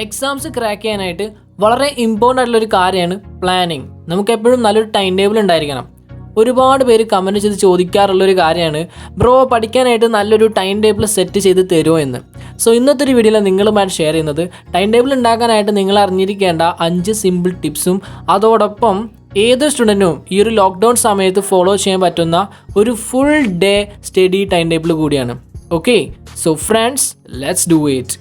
Exams crack ചെയ്യാനായിട്ട് വളരെ important ആയിട്ടുള്ളൊരു കാര്യമാണ് പ്ലാനിങ്. നമുക്ക് എപ്പോഴും നല്ലൊരു ടൈം ടേബിൾ ഉണ്ടായിരിക്കണം. ഒരുപാട് പേര് കമൻറ്റ് ചെയ്ത് ചോദിക്കാറുള്ളൊരു കാര്യമാണ്, ബ്രോ പഠിക്കാനായിട്ട് നല്ലൊരു ടൈം ടേബിൾ സെറ്റ് ചെയ്ത് തരുമോ എന്ന്. സോ ഇന്നത്തെ ഒരു വീഡിയോയിൽ നിങ്ങളുമായിട്ട് ഷെയർ ചെയ്യുന്നത് ടൈം ടേബിൾ ഉണ്ടാക്കാനായിട്ട് നിങ്ങൾ അറിഞ്ഞിരിക്കേണ്ട 5 സിമ്പിൾ ടിപ്സും അതോടൊപ്പം ഏതൊരു സ്റ്റുഡൻറ്റും ഈ ഒരു ലോക്ക്ഡൗൺ സമയത്ത് ഫോളോ ചെയ്യാൻ പറ്റുന്ന ഒരു full day study time table കൂടിയാണ്. Okay, so friends, let's do it.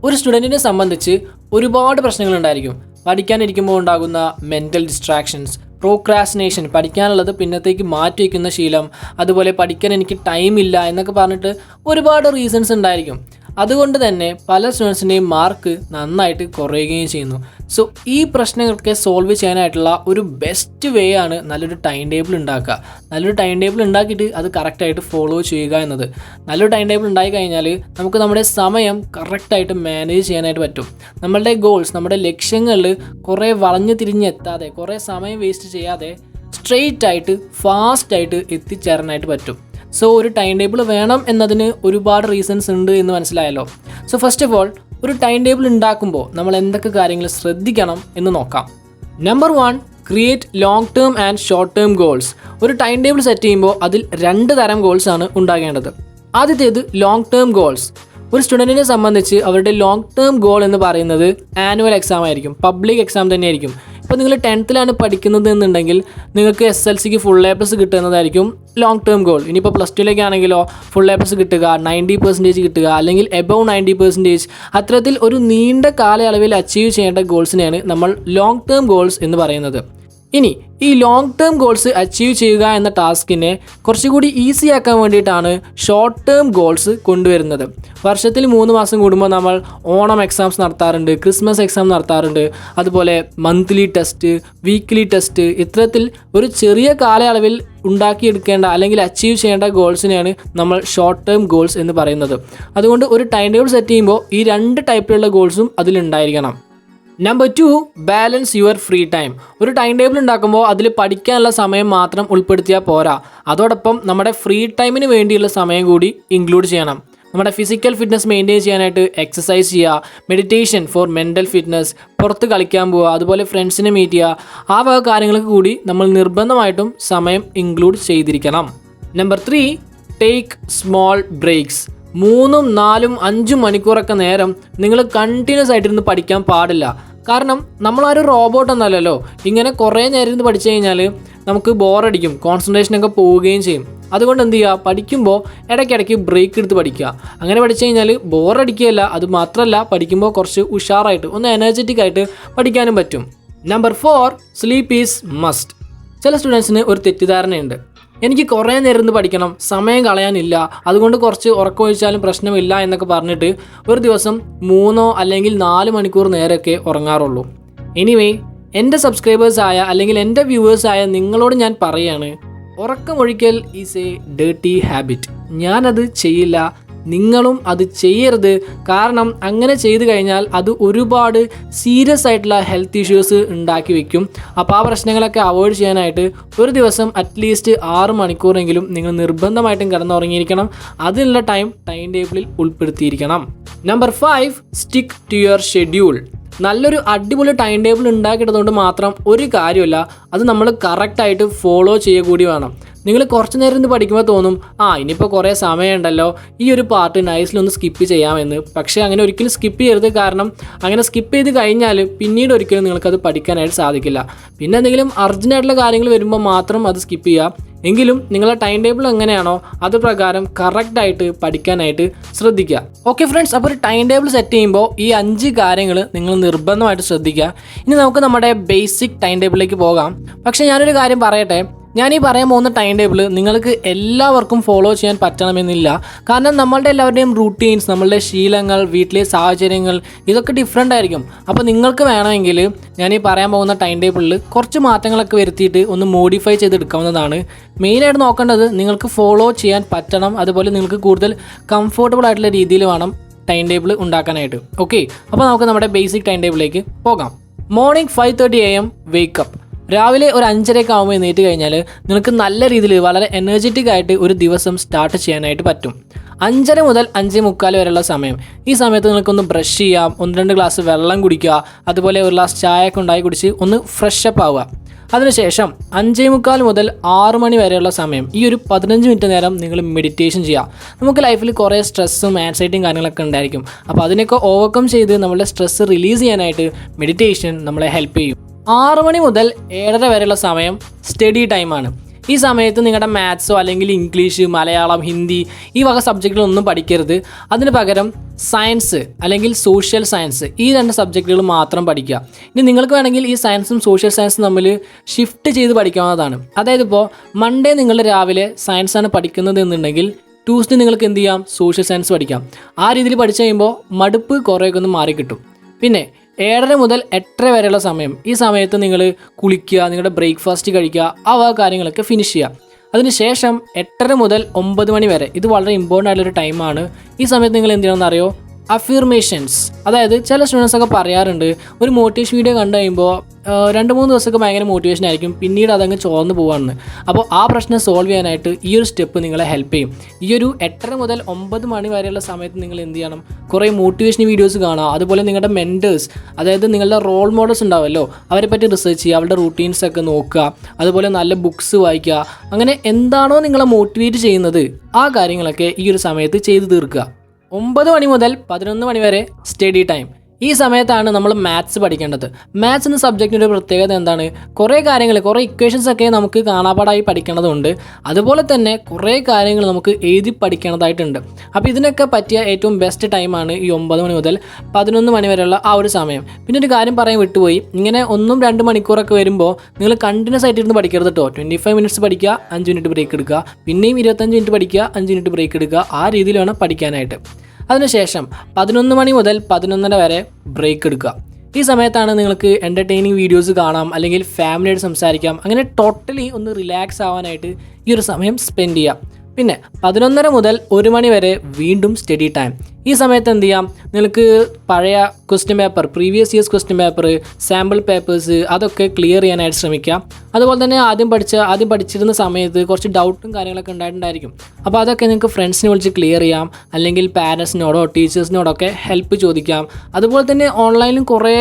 ഒരു സ്റ്റുഡൻറ്റിനെ സംബന്ധിച്ച് ഒരുപാട് പ്രശ്നങ്ങളുണ്ടായിരിക്കും. പഠിക്കാനിരിക്കുമ്പോൾ ഉണ്ടാകുന്ന മെൻ്റൽ ഡിസ്ട്രാക്ഷൻസ്, പ്രോക്രാസ്റ്റിനേഷൻ, പഠിക്കാനുള്ളത് പിന്നത്തേക്ക് മാറ്റി വയ്ക്കുന്ന ശീലം, അതുപോലെ പഠിക്കാൻ എനിക്ക് ടൈമില്ല എന്നൊക്കെ പറഞ്ഞിട്ട് ഒരുപാട് റീസൺസ് ഉണ്ടായിരിക്കും. അതുകൊണ്ട് തന്നെ പല സ്റ്റുഡൻസിൻ്റെയും മാർക്ക് നന്നായിട്ട് കുറയുകയും ചെയ്യുന്നു. സോ ഈ പ്രശ്നങ്ങളൊക്കെ സോൾവ് ചെയ്യാനായിട്ടുള്ള ഒരു ബെസ്റ്റ് വേ ആണ് നല്ലൊരു ടൈം ടേബിൾ ഉണ്ടാക്കുക. നല്ലൊരു ടൈം ടേബിൾ ഉണ്ടാക്കിയിട്ട് അത് കറക്റ്റായിട്ട് ഫോളോ ചെയ്യുക എന്നത്. നല്ലൊരു ടൈം ടേബിൾ ഉണ്ടായി കഴിഞ്ഞാൽ നമുക്ക് നമ്മുടെ സമയം കറക്റ്റായിട്ട് മാനേജ് ചെയ്യാനായിട്ട് പറ്റും. നമ്മളുടെ ഗോൾസ്, നമ്മുടെ ലക്ഷ്യങ്ങളിൽ കുറേ വളഞ്ഞു തിരിഞ്ഞെത്താതെ, കുറേ സമയം വേസ്റ്റ് ചെയ്യാതെ സ്ട്രെയിറ്റ് ആയിട്ട് ഫാസ്റ്റായിട്ട് എത്തിച്ചേരാനായിട്ട് പറ്റും. സോ ഒരു ടൈം ടേബിൾ വേണം എന്നതിന് ഒരുപാട് റീസൺസ് ഉണ്ട് എന്ന് മനസ്സിലായല്ലോ. സോ ഫസ്റ്റ് ഓഫ് ഓൾ, ഒരു ടൈം ടേബിൾ ഉണ്ടാക്കുമ്പോൾ നമ്മൾ എന്തൊക്കെ കാര്യങ്ങൾ ശ്രദ്ധിക്കണം എന്ന് നോക്കാം. Number 1, create long term and short term goals. ഒരു ടൈം ടേബിൾ സെറ്റ് ചെയ്യുമ്പോൾ അതിൽ 2 തരം ഗോൾസ് ആണ് ഉണ്ടാകേണ്ടത്. ആദ്യത്തേത് ലോങ് ടേം ഗോൾസ്. ഒരു സ്റ്റുഡൻറ്റിനെ സംബന്ധിച്ച് അവരുടെ ലോങ് ടേം ഗോൾ എന്ന് പറയുന്നത് ആനുവൽ എക്സാം ആയിരിക്കും, പബ്ലിക് എക്സാം തന്നെയായിരിക്കും. ഇപ്പോൾ നിങ്ങൾ 10th പഠിക്കുന്നത് എന്നുണ്ടെങ്കിൽ നിങ്ങൾക്ക് SLCക്ക് ഫുൾ A+ കിട്ടുക എന്നതായിരിക്കും ലോങ് ടേം ഗോൾ. ഇനിയിപ്പോൾ +2 ഫുൾ A+ കിട്ടുക, 90% കിട്ടുക, അല്ലെങ്കിൽ എബവ് 90%, അത്തരത്തിൽ ഒരു നീണ്ട കാലയളവിൽ അച്ചീവ് ചെയ്യേണ്ട ഗോൾസിനെയാണ് നമ്മൾ ലോങ് ടേം ഗോൾസ് എന്ന് പറയുന്നത്. ഇനി ഈ ലോങ് ടേം ഗോൾസ് അച്ചീവ് ചെയ്യുക എന്ന ടാസ്കിനെ കുറച്ചുകൂടി ഈസി ആക്കാൻ വേണ്ടിയിട്ടാണ് ഷോർട്ട് ടേം ഗോൾസ് കൊണ്ടുവരുന്നത്. വർഷത്തിൽ 3 മാസം കൂടുമ്പോൾ നമ്മൾ ഓണം എക്സാംസ് നടത്താറുണ്ട്, ക്രിസ്മസ് എക്സാം നടത്താറുണ്ട്, അതുപോലെ മന്ത്ലി ടെസ്റ്റ്, വീക്ക്ലി ടെസ്റ്റ്. ഇത്തരത്തിൽ ഒരു ചെറിയ കാലയളവിൽ ഉണ്ടാക്കിയെടുക്കേണ്ട അല്ലെങ്കിൽ അച്ചീവ് ചെയ്യേണ്ട ഗോൾസിനെയാണ് നമ്മൾ ഷോർട്ട് ടേം ഗോൾസ് എന്ന് പറയുന്നത്. അതുകൊണ്ട് ഒരു ടൈം ടേബിൾ സെറ്റ് ചെയ്യുമ്പോൾ ഈ 2 ടൈപ്പിലുള്ള ഗോൾസും അതിലുണ്ടായിരിക്കണം. Number 2, balance your free time. ഒരു ടൈം ടേബിൾ ഉണ്ടാക്കുമ്പോൾ അതിൽ പഠിക്കാനുള്ള സമയം മാത്രം ഉൾപ്പെടുത്തിയാൽ പോരാ, അതോടൊപ്പം നമ്മുടെ ഫ്രീ ടൈമിന് വേണ്ടിയുള്ള സമയം കൂടി ഇൻക്ലൂഡ് ചെയ്യണം. നമ്മുടെ ഫിസിക്കൽ ഫിറ്റ്നസ് മെയിൻറ്റെയിൻ ചെയ്യാനായിട്ട് എക്സസൈസ് ചെയ്യുക, മെഡിറ്റേഷൻ ഫോർ മെൻ്റൽ ഫിറ്റ്നസ്, പുറത്ത് കളിക്കാൻ പോവുക, അതുപോലെ ഫ്രണ്ട്സിനെ മീറ്റ് ചെയ്യുക, ആ വക കാര്യങ്ങൾക്ക് കൂടി നമ്മൾ നിർബന്ധമായിട്ടും സമയം ഇൻക്ലൂഡ് ചെയ്തിരിക്കണം. Number 3, take small breaks. 3, 4, 5 മണിക്കൂറൊക്കെ നേരം നിങ്ങൾ കണ്ടിന്യൂസ് ആയിട്ടിരുന്ന് പഠിക്കാൻ പാടില്ല. കാരണം നമ്മളാരും റോബോട്ടൊന്നല്ലല്ലോ. ഇങ്ങനെ കുറേ നേരം ഇരുന്ന് പഠിച്ചു കഴിഞ്ഞാൽ നമുക്ക് ബോറടിക്കും, കോൺസെൻട്രേഷനൊക്കെ പോവുകയും ചെയ്യും. അതുകൊണ്ട് എന്ത് ചെയ്യുക, പഠിക്കുമ്പോൾ ഇടയ്ക്കിടയ്ക്ക് ബ്രേക്ക് എടുത്ത് പഠിക്കുക. അങ്ങനെ പഠിച്ചു കഴിഞ്ഞാൽ ബോറടിക്കുകയല്ല, അത് മാത്രമല്ല പഠിക്കുമ്പോൾ കുറച്ച് ഉഷാറായിട്ട് ഒന്ന് എനർജറ്റിക് ആയിട്ട് പഠിക്കാനും പറ്റും. Number 4, sleep is must. ചില സ്റ്റുഡൻസിന് ഒരു തെറ്റിദ്ധാരണയുണ്ട്, എനിക്ക് കുറേ നേരം ഇരുന്ന് പഠിക്കണം, സമയം കളയാനില്ല, അതുകൊണ്ട് കുറച്ച് ഉറക്കമൊഴിച്ചാലും പ്രശ്നമില്ല എന്നൊക്കെ പറഞ്ഞിട്ട് ഒരു ദിവസം 3 അല്ലെങ്കിൽ 4 മണിക്കൂർ നേരമൊക്കെ ഉറങ്ങാറുള്ളൂ. എനിവേ, എൻ്റെ സബ്സ്ക്രൈബേഴ്സായ അല്ലെങ്കിൽ എൻ്റെ വ്യൂവേഴ്സായ നിങ്ങളോട് ഞാൻ പറയുകയാണ്, ഉറക്കമൊഴിക്കൽ ഈസ് എ ഡേർട്ടി ഹാബിറ്റ്. ഞാനത് ചെയ്യില്ല, നിങ്ങളും അത് ചെയ്യരുത്. കാരണം അങ്ങനെ ചെയ്തു കഴിഞ്ഞാൽ അത് ഒരുപാട് സീരിയസ് ആയിട്ടുള്ള ഹെൽത്ത് ഇഷ്യൂസ് ഉണ്ടാക്കി വയ്ക്കും. അപ്പോൾ ആ പ്രശ്നങ്ങളൊക്കെ അവോയ്ഡ് ചെയ്യാനായിട്ട് ഒരു ദിവസം അറ്റ്ലീസ്റ്റ് 6 മണിക്കൂറെങ്കിലും നിങ്ങൾ നിർബന്ധമായിട്ടും കിടന്നുറങ്ങിയിരിക്കണം. അതിനുള്ള ടൈം ടേബിളിൽ ഉൾപ്പെടുത്തിയിരിക്കണം. Number 5, stick to your schedule. നല്ലൊരു അടിപൊളി ടൈം ടേബിൾ ഉണ്ടാക്കിയിട്ടതുകൊണ്ട് മാത്രം ഒരു കാര്യമില്ല, അത് നമ്മൾ കറക്റ്റായിട്ട് ഫോളോ ചെയ്യുക കൂടി വേണം. നിങ്ങൾ കുറച്ച് നേരം ഇന്ന് പഠിക്കുമ്പോൾ തോന്നും, ഇനിയിപ്പോൾ കുറേ സമയമുണ്ടല്ലോ, ഈ ഒരു പാർട്ട് നൈസിലൊന്ന് സ്കിപ്പ് ചെയ്യാമെന്ന്. പക്ഷേ അങ്ങനെ ഒരിക്കലും സ്കിപ്പ് ചെയ്യരുത്. കാരണം അങ്ങനെ സ്കിപ്പ് ചെയ്ത് കഴിഞ്ഞാൽ പിന്നീട് ഒരിക്കലും നിങ്ങൾക്കത് പഠിക്കാനായിട്ട് സാധിക്കില്ല. പിന്നെ എന്തെങ്കിലും അർജൻറ്റായിട്ടുള്ള കാര്യങ്ങൾ വരുമ്പോൾ മാത്രം അത് സ്കിപ്പ് ചെയ്യുക. എങ്കിലും നിങ്ങളുടെ ടൈം ടേബിൾ എങ്ങനെയാണോ അത് പ്രകാരം കറക്റ്റായിട്ട് പഠിക്കാനായിട്ട് ശ്രദ്ധിക്കുക. ഓക്കെ ഫ്രണ്ട്സ്, അപ്പോൾ ഒരു ടൈം ടേബിൾ സെറ്റ് ചെയ്യുമ്പോൾ ഈ 5 കാര്യങ്ങൾ നിങ്ങൾ നിർബന്ധമായിട്ട് ശ്രദ്ധിക്കുക. ഇനി നമുക്ക് നമ്മുടെ ബേസിക് ടൈം ടേബിളിലേക്ക് പോകാം. പക്ഷേ ഞാനൊരു കാര്യം പറയട്ടെ, ഞാൻ ഈ പറയാൻ പോകുന്ന ടൈം ടേബിൾ നിങ്ങൾക്ക് എല്ലാവർക്കും ഫോളോ ചെയ്യാൻ പറ്റണമെന്നില്ല. കാരണം നമ്മളുടെ എല്ലാവരുടെയും റൂട്ടീൻസ്, നമ്മളുടെ ശീലങ്ങൾ, വീട്ടിലെ സാഹചര്യങ്ങൾ ഇതൊക്കെ ഡിഫറെൻ്റ് ആയിരിക്കും. അപ്പോൾ നിങ്ങൾക്ക് വേണമെങ്കിൽ ഞാൻ ഈ പറയാൻ പോകുന്ന ടൈം ടേബിളിൽ കുറച്ച് മാറ്റങ്ങളൊക്കെ വരുത്തിയിട്ട് ഒന്ന് മോഡിഫൈ ചെയ്തെടുക്കാവുന്നതാണ്. മെയിനായിട്ട് നോക്കേണ്ടത് നിങ്ങൾക്ക് ഫോളോ ചെയ്യാൻ പറ്റണം, അതുപോലെ നിങ്ങൾക്ക് കൂടുതൽ കംഫർട്ടബിൾ ആയിട്ടുള്ള രീതിയിൽ വേണം ടൈം ടേബിൾ ഉണ്ടാക്കാനായിട്ട്. ഓക്കെ, അപ്പോൾ നമുക്ക് നമ്മുടെ ബേസിക് ടൈം ടേബിളിലേക്ക് പോകാം. Morning 5:30 AM wake up. രാവിലെ ഒരു 5:30 ആകുമ്പോൾ എണീറ്റ് കഴിഞ്ഞാൽ നിങ്ങൾക്ക് നല്ല രീതിയിൽ വളരെ എനർജറ്റിക് ആയിട്ട് ഒരു ദിവസം സ്റ്റാർട്ട് ചെയ്യാനായിട്ട് പറ്റും. 5:30 മുതൽ 5:45 വരെയുള്ള സമയം, ഈ സമയത്ത് നിങ്ങൾക്കൊന്ന് ബ്രഷ് ചെയ്യാം, 1-2 ഗ്ലാസ് വെള്ളം കുടിക്കുക, അതുപോലെ ഒരു ഗ്ലാസ് ചായ ഒക്കെ ഉണ്ടാക്കി കുടിച്ച് ഒന്ന് ഫ്രഷ് അപ്പ് ആവുക. അതിനുശേഷം 5:45 മുതൽ 6 മണി വരെയുള്ള സമയം, ഈ ഒരു 15 മിനിറ്റ് നേരം നിങ്ങൾ മെഡിറ്റേഷൻ ചെയ്യുക. നമുക്ക് ലൈഫിൽ കുറേ സ്ട്രെസ്സും ആൻസൈറ്റിയും കാര്യങ്ങളൊക്കെ ഉണ്ടായിരിക്കും. അപ്പോൾ അതിനൊക്കെ ഓവർകം ചെയ്ത് നമ്മളുടെ സ്ട്രെസ്സ് റിലീസ് ചെയ്യാനായിട്ട് മെഡിറ്റേഷൻ നമ്മളെ ഹെൽപ്പ് ചെയ്യും. 6 മണി മുതൽ 7:30 വരെയുള്ള സമയം സ്റ്റഡി ടൈമാണ്. ഈ സമയത്ത് നിങ്ങളുടെ മാത്സോ അല്ലെങ്കിൽ ഇംഗ്ലീഷ്, മലയാളം, ഹിന്ദി ഈ വക സബ്ജക്റ്റുകളൊന്നും പഠിക്കരുത്. അതിന് പകരം സയൻസ് അല്ലെങ്കിൽ സോഷ്യൽ സയൻസ്, ഈ 2 സബ്ജക്റ്റുകൾ മാത്രം പഠിക്കുക. ഇനി നിങ്ങൾക്ക് വേണമെങ്കിൽ ഈ സയൻസും സോഷ്യൽ സയൻസും തമ്മിൽ ഷിഫ്റ്റ് ചെയ്ത് പഠിക്കാവുന്നതാണ്. അതായത് ഇപ്പോൾ മൺഡേ നിങ്ങൾ രാവിലെ സയൻസാണ് പഠിക്കുന്നത് എന്നുണ്ടെങ്കിൽ ട്യൂസ്ഡേ നിങ്ങൾക്ക് എന്ത് ചെയ്യാം, സോഷ്യൽ സയൻസ് പഠിക്കാം. ആ രീതിയിൽ പഠിച്ചു കഴിയുമ്പോൾ മടുപ്പ് കുറേയൊക്കെ ഒന്ന് മാറിക്കിട്ടും. പിന്നെ 7:30 മുതൽ 8:30 വരെയുള്ള സമയം, ഈ സമയത്ത് നിങ്ങൾ കുളിക്കുക, നിങ്ങളുടെ ബ്രേക്ക്ഫാസ്റ്റ് കഴിക്കുക, ആ കാര്യങ്ങളൊക്കെ ഫിനിഷ് ചെയ്യുക. അതിനുശേഷം 8:30 മുതൽ 9 മണി വരെ, ഇത് വളരെ ഇമ്പോർട്ടൻ്റ് ആയിട്ടുള്ളൊരു ടൈമാണ്. ഈ സമയത്ത് നിങ്ങൾ എന്ത് ചെയ്യണമെന്ന് അറിയോ, അഫിർമേഷൻസ്. അതായത് ചില സ്റ്റുഡൻസൊക്കെ പറയാറുണ്ട്, ഒരു മോട്ടിവേഷൻ വീഡിയോ കണ്ടു കഴിയുമ്പോൾ 2-3 ദിവസമൊക്കെ ഭയങ്കര മോട്ടിവേഷൻ ആയിരിക്കും, പിന്നീട് അതങ്ങ് ചോർന്ന് പോകാമെന്ന്. അപ്പോൾ ആ പ്രശ്നം സോൾവ് ചെയ്യാനായിട്ട് ഈ ഒരു സ്റ്റെപ്പ് നിങ്ങളെ ഹെൽപ്പ് ചെയ്യും. ഈ ഒരു 8:30 മുതൽ 9 മണി വരെയുള്ള സമയത്ത് നിങ്ങൾ എന്ത് ചെയ്യണം, കുറേ മോട്ടിവേഷൻ വീഡിയോസ് കാണുക, അതുപോലെ നിങ്ങളുടെ മെൻറ്റേഴ്സ്, അതായത് നിങ്ങളുടെ റോൾ മോഡൽസ് ഉണ്ടാവുമല്ലോ, അവരെ പറ്റി റിസർച്ച് ചെയ്യുക, അവരുടെ റൂട്ടീൻസൊക്കെ നോക്കുക, അതുപോലെ നല്ല ബുക്സ് വായിക്കുക. അങ്ങനെ എന്താണോ നിങ്ങളെ മോട്ടിവേറ്റ് ചെയ്യുന്നത് ആ കാര്യങ്ങളൊക്കെ ഈ ഒരു സമയത്ത് ചെയ്തു തീർക്കുക. 9 മണി മുതൽ 11 മണി വരെ സ്റ്റഡി ടൈം. ഈ സമയത്താണ് നമ്മൾ മാത്സ് പഠിക്കേണ്ടത്. മാത്സ് എന്ന സബ്ജക്റ്റിൻ്റെ ഒരു പ്രത്യേകത എന്താണ്, കുറേ കാര്യങ്ങൾ, കുറേ ഇക്വേഷൻസ് ഒക്കെ നമുക്ക് കാണാപ്പാടായി പഠിക്കേണ്ടതുണ്ട്. അതുപോലെ തന്നെ കുറേ കാര്യങ്ങൾ നമുക്ക് എഴുതി പഠിക്കേണ്ടതായിട്ടുണ്ട്. അപ്പോൾ ഇതിനൊക്കെ പറ്റിയ ഏറ്റവും ബെസ്റ്റ് ടൈമാണ് ഈ 9 മണി മുതൽ 11 മണി വരെയുള്ള ആ ഒരു സമയം. പിന്നെ ഒരു കാര്യം പറയാൻ വിട്ടുപോയി, ഇങ്ങനെ 1-2 മണിക്കൂറൊക്കെ വരുമ്പോൾ നിങ്ങൾ കണ്ടിന്യൂസ് ആയിട്ട് ഇരുന്ന് പഠിക്കരുത് കേട്ടോ. 25 മിനിറ്റ്സ് പഠിക്കുക, 5 മിനിറ്റ് ബ്രേക്ക് എടുക്കുക, പിന്നെയും 25 മിനിറ്റ് പഠിക്കുക, 5 മിനിറ്റ് ബ്രേക്ക് എടുക്കുക. ആ രീതിയിൽ വേണം പഠിക്കാനായിട്ട്. അതിനുശേഷം 11 മണി മുതൽ 11:30 വരെ ബ്രേക്ക് എടുക്കുക. ഈ സമയത്താണ് നിങ്ങൾക്ക് എൻ്റർടൈനിങ് വീഡിയോസ് കാണാം, അല്ലെങ്കിൽ ഫാമിലിയായിട്ട് സംസാരിക്കാം. അങ്ങനെ ടോട്ടലി ഒന്ന് റിലാക്സ് ആവാനായിട്ട് ഈ ഒരു സമയം സ്പെൻഡ് ചെയ്യാം. പിന്നെ 11:30 മുതൽ 1 മണി വരെ വീണ്ടും സ്റ്റഡി ടൈം. ഈ സമയത്ത് എന്ത് ചെയ്യാം, നിങ്ങൾക്ക് പഴയ question paper, previous years question paper, sample papers അതൊക്കെ ക്ലിയർ ചെയ്യാനായിട്ട് ശ്രമിക്കാം. അതുപോലെ തന്നെ ആദ്യം പഠിച്ചിരുന്ന സമയത്ത് കുറച്ച് ഡൗട്ടും കാര്യങ്ങളൊക്കെ ഉണ്ടായിട്ടുണ്ടായിരിക്കും. അപ്പോൾ അതൊക്കെ നിങ്ങൾക്ക് ഫ്രണ്ട്സിനെ വിളിച്ച് ക്ലിയർ ചെയ്യാം, അല്ലെങ്കിൽ പാരൻസിനോടോ ടീച്ചേഴ്സിനോടൊക്കെ ഹെൽപ്പ് ചോദിക്കാം. അതുപോലെ തന്നെ ഓൺലൈനിലും കുറേ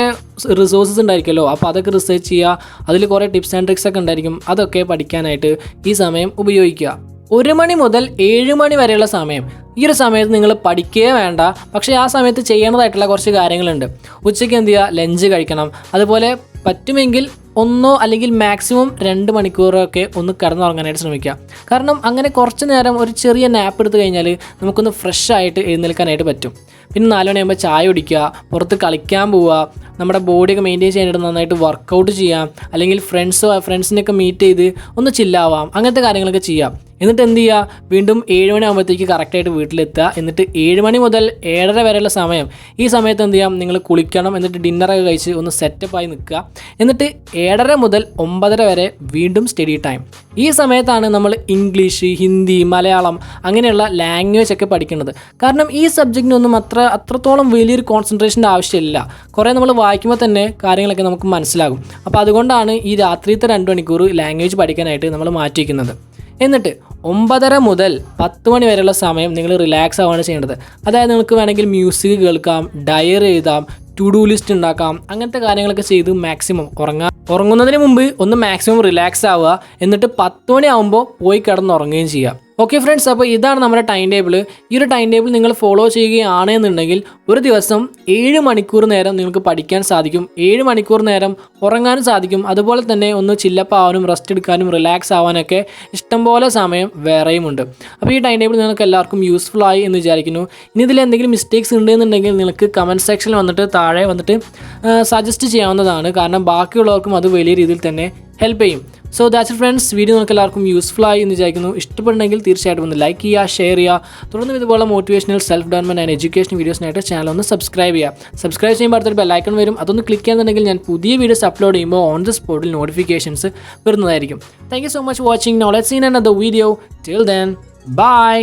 റിസോഴ്സസ് ഉണ്ടായിരിക്കുമല്ലോ, അപ്പോൾ അതൊക്കെ റിസർച്ച് ചെയ്യുക. അതിൽ കുറേ ടിപ്സ് ആൻഡ് ട്രിക്സ് ഒക്കെ ഉണ്ടായിരിക്കും, അതൊക്കെ പഠിക്കാനായിട്ട് ഈ സമയം ഉപയോഗിക്കുക. 1 മണി മുതൽ 7 മണി വരെയുള്ള സമയം, ഈ ഒരു സമയത്ത് നിങ്ങൾ പഠിക്കുകയേ വേണ്ട. പക്ഷേ ആ സമയത്ത് ചെയ്യേണ്ടതായിട്ടുള്ള കുറച്ച് കാര്യങ്ങളുണ്ട്. ഉച്ചയ്ക്ക് എന്ത് ചെയ്യുക, ലഞ്ച് കഴിക്കണം. അതുപോലെ പറ്റുമെങ്കിൽ 1 അല്ലെങ്കിൽ മാക്സിമം 2 മണിക്കൂറൊക്കെ ഒന്ന് കിടന്നുറങ്ങാനായിട്ട് ശ്രമിക്കുക. കാരണം അങ്ങനെ കുറച്ച് നേരം ഒരു ചെറിയ നാപ്പ് എടുത്തു കഴിഞ്ഞാൽ നമുക്കൊന്ന് ഫ്രഷ് ആയിട്ട് എഴുന്നേൽക്കാനായിട്ട് പറ്റും. പിന്നെ 4 മണിയാകുമ്പോൾ ചായ കുടിക്കുക, പുറത്ത് കളിക്കാൻ പോവുക, നമ്മുടെ ബോഡിയൊക്കെ മെയിൻറ്റെയിൻ ചെയ്യാനായിട്ട് നന്നായിട്ട് വർക്കൗട്ട് ചെയ്യാം, അല്ലെങ്കിൽ ഫ്രണ്ട്സിനെയൊക്കെ മീറ്റ് ചെയ്ത് ഒന്ന് ചില്ലാവാം. അങ്ങനത്തെ കാര്യങ്ങളൊക്കെ ചെയ്യാം. എന്നിട്ട് എന്ത് ചെയ്യുക, വീണ്ടും 7 മണിയാകുമ്പോഴത്തേക്ക് കറക്റ്റായിട്ട് വീട്ടിലെത്തുക. എന്നിട്ട് 7 മണി മുതൽ 7:30 വരെയുള്ള സമയം, ഈ സമയത്ത് എന്ത് ചെയ്യാം, നിങ്ങൾ കുളിക്കണം. എന്നിട്ട് ഡിന്നറൊക്കെ കഴിച്ച് ഒന്ന് സെറ്റപ്പായി നിൽക്കുക. എന്നിട്ട് 7:30 മുതൽ 9:30 വരെ വീണ്ടും സ്റ്റഡി ടൈം. ഈ സമയത്താണ് നമ്മൾ ഇംഗ്ലീഷ്, ഹിന്ദി, മലയാളം അങ്ങനെയുള്ള ലാംഗ്വേജ് ഒക്കെ പഠിക്കുന്നത്. കാരണം ഈ സബ്ജക്റ്റിനൊന്നും അത്രത്തോളം വലിയൊരു കോൺസെൻട്രേഷൻ്റെ ആവശ്യമില്ല. കുറേ നമ്മൾ വായിക്കുമ്പോൾ തന്നെ കാര്യങ്ങളൊക്കെ നമുക്ക് മനസ്സിലാകും. അപ്പോൾ അതുകൊണ്ടാണ് ഈ രാത്രിയത്തെ 2 മണിക്കൂർ ലാംഗ്വേജ് പഠിക്കാനായിട്ട് നമ്മൾ മാറ്റി വയ്ക്കുന്നത്. എന്നിട്ട് 9:30 മുതൽ 10 മണി വരെയുള്ള സമയം നിങ്ങൾ റിലാക്സ് ആവുകയാണ് ചെയ്യേണ്ടത്. അതായത് നിങ്ങൾക്ക് വേണമെങ്കിൽ മ്യൂസിക് കേൾക്കാം, ഡയറി എഴുതാം, ടു ഡു ലിസ്റ്റ് ഉണ്ടാക്കാം. അങ്ങനത്തെ കാര്യങ്ങളൊക്കെ ചെയ്ത് മാക്സിമം ഉറങ്ങുന്നതിന് മുമ്പ് ഒന്ന് മാക്സിമം റിലാക്സ് ആവുക. എന്നിട്ട് 10 മണി ആകുമ്പോൾ പോയി കിടന്നുറങ്ങുകയും ചെയ്യുക. ഓക്കെ ഫ്രണ്ട്സ്, അപ്പോൾ ഇതാണ് നമ്മുടെ ടൈം ടേബിൾ. ഈ ഒരു ടൈം ടേബിൾ നിങ്ങൾ ഫോളോ ചെയ്യുകയാണെന്നുണ്ടെങ്കിൽ ഒരു ദിവസം 7 മണിക്കൂർ നേരം നിങ്ങൾക്ക് പഠിക്കാൻ സാധിക്കും, 7 മണിക്കൂർ നേരം ഉറങ്ങാനും സാധിക്കും. അതുപോലെ തന്നെ ഒന്ന് ചില്ലപ്പ് ആവാനും റെസ്റ്റ് എടുക്കാനും റിലാക്സ് ആവാനൊക്കെ ഇഷ്ടംപോലെ സമയം വേറെയുമുണ്ട്. അപ്പോൾ ഈ ടൈം ടേബിൾ നിങ്ങൾക്ക് എല്ലാവർക്കും യൂസ്ഫുൾ ആയി എന്ന് വിചാരിക്കുന്നു. ഇനി ഇതിൽ എന്തെങ്കിലും മിസ്റ്റേക്സ് ഉണ്ടെന്നുണ്ടെങ്കിൽ നിങ്ങൾക്ക് കമൻറ്റ് സെക്ഷനിൽ വന്നിട്ട് താഴെ വന്നിട്ട് സജസ്റ്റ് ചെയ്യാവുന്നതാണ്. കാരണം ബാക്കിയുള്ളവർക്കും അത് വലിയ രീതിയിൽ തന്നെ ഹെൽപ്പ് ചെയ്യും. So that's it friends. Video നിങ്ങൾക്ക് എല്ലാവർക്കും യൂസ്ഫുൾ ആയി എന്ന് വിചാരിക്കുന്നു. ഇഷ്ടപ്പെടുന്നെങ്കിൽ തീർച്ചയായിട്ടും ഒന്ന് ലൈക്ക് ചെയ്യുക, ഷെയർ ചെയ്യുക. തുടർന്ന് ഇതുപോലെ motivational, self development and education വീഡിയോസിനായിട്ട് ചാനൽ ഒന്ന് സബ്സ്ക്രൈബ് ചെയ്യുക. സബ്സ്ക്രൈബ് ചെയ്യുമ്പോൾ അടുത്തൊരു ബെല്ലൈക്കൺ വരും, അതൊന്ന് ക്ലിക്ക് ചെയ്യുന്നുണ്ടെങ്കിൽ ഞാൻ പുതിയ വീഡിയോസ് അപ്ലോഡ് ചെയ്യുമ്പോൾ ഓൺ ദ സ്പോട്ടിൽ നോട്ടിഫിക്കേഷൻസ് വരുന്നതായിരിക്കും. Thank you so much watching. Now let's see another video. Till then, by.